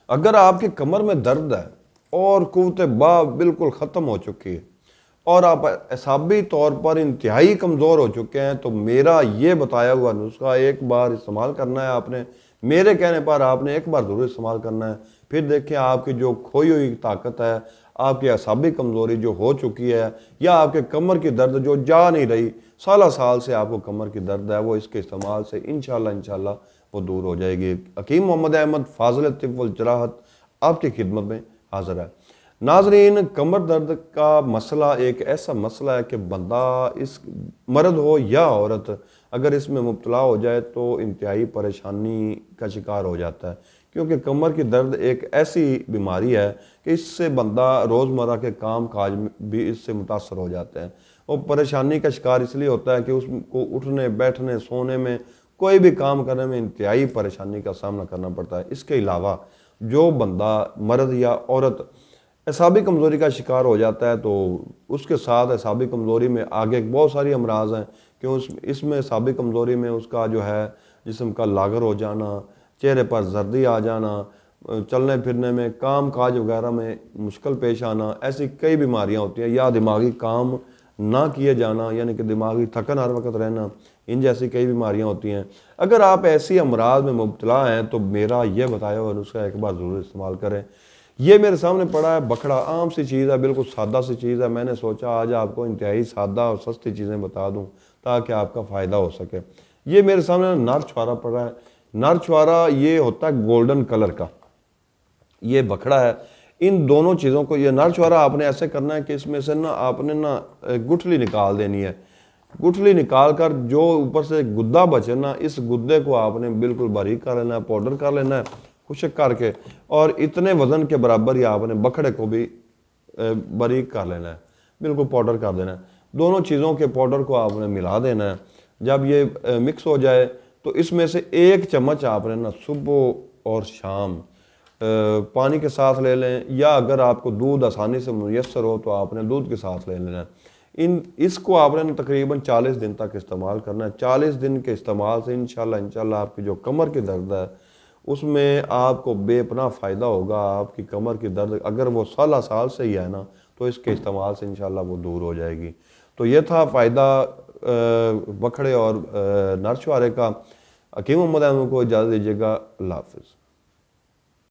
اگر آپ کی کمر میں درد ہے اور قوت با بالکل ختم ہو چکی ہے اور آپ اعصابی طور پر انتہائی کمزور ہو چکے ہیں، تو میرا یہ بتایا ہوا نسخہ ایک بار استعمال کرنا ہے آپ نے، میرے کہنے پر آپ نے ایک بار ضرور استعمال کرنا ہے۔ پھر دیکھیں آپ کی جو کھوئی ہوئی طاقت ہے، آپ کی اعصابی کمزوری جو ہو چکی ہے، یا آپ کے کمر کی درد جو جا نہیں رہی، سالہ سال سے آپ کو کمر کی درد ہے، وہ اس کے استعمال سے انشاءاللہ وہ دور ہو جائے گی۔ حکیم محمد احمد فاضل طب والجراحت آپ کی خدمت میں حاضر ہے۔ ناظرین، کمر درد کا مسئلہ ایک ایسا مسئلہ ہے کہ بندہ، اس مرد ہو یا عورت، اگر اس میں مبتلا ہو جائے تو انتہائی پریشانی کا شکار ہو جاتا ہے، کیونکہ کمر کی درد ایک ایسی بیماری ہے کہ اس سے بندہ روزمرہ کے کام کاج بھی اس سے متاثر ہو جاتے ہیں۔ اور پریشانی کا شکار اس لیے ہوتا ہے کہ اس کو اٹھنے بیٹھنے سونے میں، کوئی بھی کام کرنے میں انتہائی پریشانی کا سامنا کرنا پڑتا ہے۔ اس کے علاوہ جو بندہ، مرد یا عورت، اعصابی کمزوری کا شکار ہو جاتا ہے تو اس کے ساتھ اعصابی کمزوری میں آگے بہت ساری امراض ہیں کہ اس میں اعصابی کمزوری میں اس کا جو ہے جسم کا لاغر ہو جانا، چہرے پر زردی آ جانا، چلنے پھرنے میں، کام کاج وغیرہ میں مشکل پیش آنا، ایسی کئی بیماریاں ہوتی ہیں، یا دماغی کام نہ کیے جانا، یعنی کہ دماغی تھکن ہر وقت رہنا، ان جیسی کئی بیماریاں ہوتی ہیں۔ اگر آپ ایسی امراض میں مبتلا ہیں تو میرا یہ بتایا ہوا نسخہ ایک بار ضرور استعمال کریں۔ یہ میرے سامنے پڑا ہے بکھڑا، عام سی چیز ہے، بالکل سادہ سی چیز ہے۔ میں نے سوچا آج آپ کو انتہائی سادہ اور سستی چیزیں بتا دوں تاکہ آپ کا فائدہ ہو سکے۔ یہ میرے سامنے نر چھوارا پڑا ہے۔ نر چھوارا یہ ہوتا ہے گولڈن کلر کا، یہ بکھڑا ہے۔ ان دونوں چیزوں کو، یہ نر چھوارا آپ نے ایسے کرنا ہے کہ اس میں سے آپ نے گٹھلی نکال دینی ہے۔ گٹھلی نکال کر جو اوپر سے گدا بچے اس گدے کو آپ نے بالکل باریک کر لینا ہے، پاؤڈر کر لینا ہے خشک کر کے، اور اتنے وزن کے برابر ہی آپ نے بکھڑے کو بھی باریک کر لینا ہے، بالکل پاؤڈر کر دینا ہے۔ دونوں چیزوں کے پاؤڈر کو آپ نے ملا دینا ہے۔ جب یہ مکس ہو جائے تو اس میں سے 1 چمچ آپ نے صبح اور شام پانی کے ساتھ لے لیں، یا اگر آپ کو دودھ آسانی سے میسر ہو تو آپ نے دودھ کے ساتھ لے لینا ہے۔ اس کو آپ نے تقریباً 40 دن تک استعمال کرنا ہے۔ 40 دن کے استعمال سے انشاءاللہ آپ کی جو کمر کی درد ہے اس میں آپ کو بے پناہ فائدہ ہوگا۔ آپ کی کمر کی درد اگر وہ سالہ سال سے ہی ہے تو اس کے استعمال سے انشاءاللہ وہ دور ہو جائے گی۔ تو یہ تھا فائدہ بکھڑے اور نر چھوارے کا۔ حکیم محمد احمد کو اجازت دیجیے گا۔ اللہ حافظ۔